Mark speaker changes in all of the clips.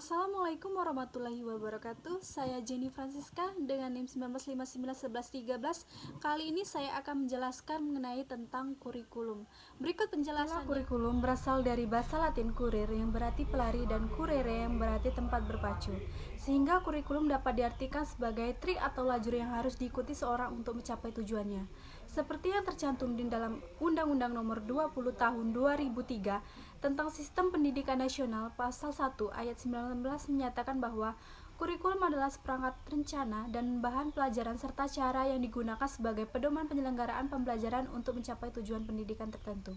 Speaker 1: Assalamualaikum warahmatullahi wabarakatuh. Saya Jenny Francisca dengan NIM 19591113. Kali ini saya akan menjelaskan mengenai tentang kurikulum. Berikut penjelasan. Kurikulum berasal dari bahasa Latin kurir yang berarti pelari dan curere yang berarti tempat berpacu. Sehingga kurikulum dapat diartikan sebagai trik atau lajur yang harus diikuti seorang untuk mencapai tujuannya. Seperti yang tercantum di dalam Undang-Undang Nomor 20 Tahun 2003 tentang Sistem Pendidikan Nasional, Pasal 1 Ayat 19 menyatakan bahwa kurikulum adalah seperangkat rencana dan bahan pelajaran serta cara yang digunakan sebagai pedoman penyelenggaraan pembelajaran untuk mencapai tujuan pendidikan tertentu.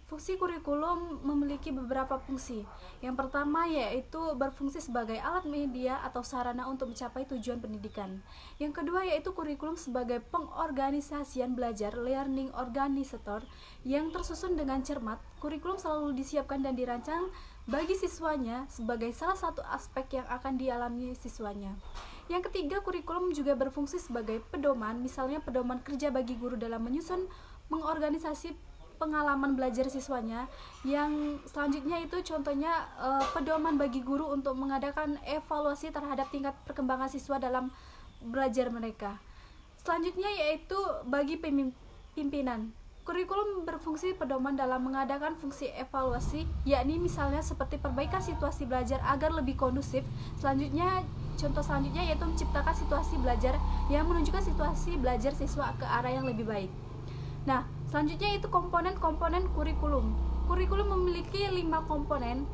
Speaker 1: Fungsi kurikulum memiliki beberapa fungsi. Yang pertama yaitu berfungsi sebagai alat media atau sarana untuk mencapai tujuan pendidikan. Yang kedua yaitu kurikulum sebagai pengorganisasian belajar, learning organizer yang tersusun dengan cermat. Kurikulum selalu disiapkan dan dirancang bagi siswanya sebagai salah satu aspek yang akan dialami siswanya. Yang ketiga, kurikulum juga berfungsi sebagai pedoman, misalnya pedoman kerja bagi guru dalam menyusun mengorganisasi pengalaman belajar siswanya. Yang selanjutnya itu contohnya pedoman bagi guru untuk mengadakan evaluasi terhadap tingkat perkembangan siswa dalam belajar mereka. Selanjutnya yaitu bagi pimpinan. Kurikulum berfungsi pedoman dalam mengadakan fungsi evaluasi, yakni misalnya seperti perbaikan situasi belajar agar lebih kondusif. Contoh selanjutnya yaitu menciptakan situasi belajar yang menunjukkan situasi belajar siswa ke arah yang lebih baik. Nah, selanjutnya itu komponen-komponen kurikulum. Kurikulum memiliki 5 komponen,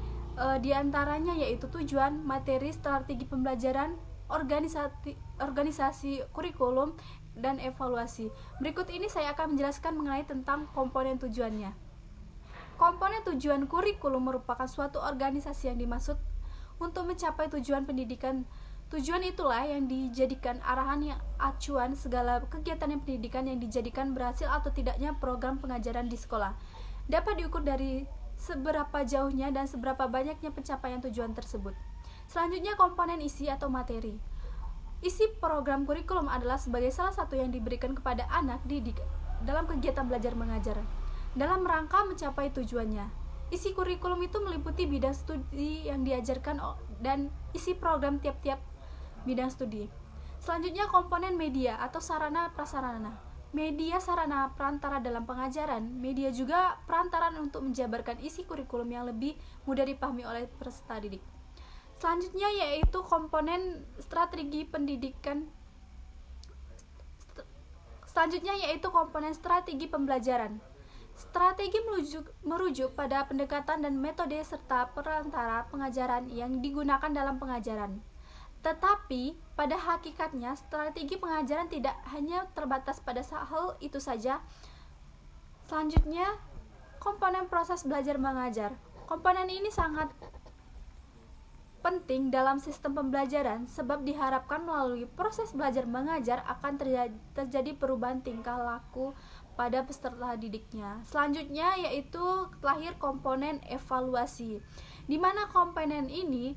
Speaker 1: diantaranya yaitu tujuan, materi, strategi pembelajaran, organisasi kurikulum, dan evaluasi. Berikut ini saya akan menjelaskan mengenai tentang komponen tujuannya. Komponen tujuan kurikulum merupakan suatu organisasi yang dimaksud untuk mencapai tujuan pendidikan. Tujuan itulah yang dijadikan arahan yang acuan segala kegiatan yang pendidikan yang dijadikan berhasil atau tidaknya program pengajaran di sekolah. Dapat diukur dari seberapa jauhnya dan seberapa banyaknya pencapaian tujuan tersebut. Selanjutnya komponen isi atau materi. Isi program kurikulum adalah sebagai salah satu yang diberikan kepada anak didik dalam kegiatan belajar mengajar dalam rangka mencapai tujuannya. Isi kurikulum itu meliputi bidang studi yang diajarkan dan isi program tiap-tiap bidang studi. Selanjutnya komponen media atau sarana prasarana. Media sarana perantara dalam pengajaran. Media juga perantaran untuk menjabarkan isi kurikulum yang lebih mudah dipahami oleh peserta didik. Selanjutnya yaitu komponen strategi pendidikan. Selanjutnya yaitu komponen strategi pembelajaran. Strategi merujuk pada pendekatan dan metode serta perantara pengajaran yang digunakan dalam pengajaran. Tetapi pada hakikatnya strategi pengajaran tidak hanya terbatas pada hal itu saja. Selanjutnya komponen proses belajar mengajar. Komponen ini sangat penting dalam sistem pembelajaran sebab diharapkan melalui proses belajar mengajar akan terjadi perubahan tingkah laku pada peserta didiknya. Selanjutnya yaitu lahir komponen evaluasi, di mana komponen ini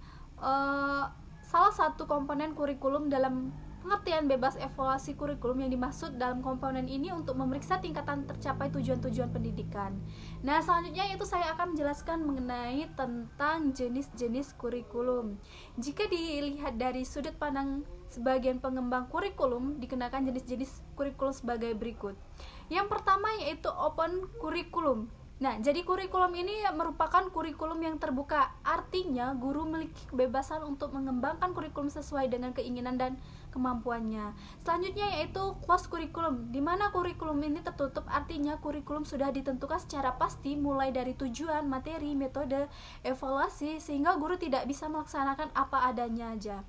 Speaker 1: salah satu komponen kurikulum dalam pengertian bebas. Evaluasi kurikulum yang dimaksud dalam komponen ini untuk memeriksa tingkatan tercapai tujuan-tujuan pendidikan. Nah, selanjutnya yaitu saya akan menjelaskan mengenai tentang jenis-jenis kurikulum. Jika dilihat dari sudut pandang sebagian pengembang kurikulum, dikenakan jenis-jenis kurikulum sebagai berikut. Yang pertama yaitu open kurikulum. Nah, jadi kurikulum ini merupakan kurikulum yang terbuka. Artinya, guru memiliki kebebasan untuk mengembangkan kurikulum sesuai dengan keinginan dan kemampuannya. Selanjutnya yaitu closed kurikulum, di mana kurikulum ini tertutup. Artinya, kurikulum sudah ditentukan secara pasti mulai dari tujuan, materi, metode, evaluasi, sehingga guru tidak bisa melaksanakan apa adanya aja.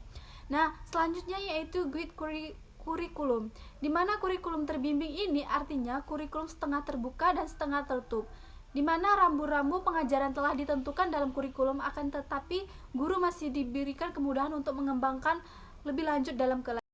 Speaker 1: Nah, selanjutnya yaitu guide kurikulum, di mana kurikulum terbimbing ini artinya kurikulum setengah terbuka dan setengah tertutup, di mana rambu-rambu pengajaran telah ditentukan dalam kurikulum, akan tetapi guru masih diberikan kemudahan untuk mengembangkan lebih lanjut dalam kelas.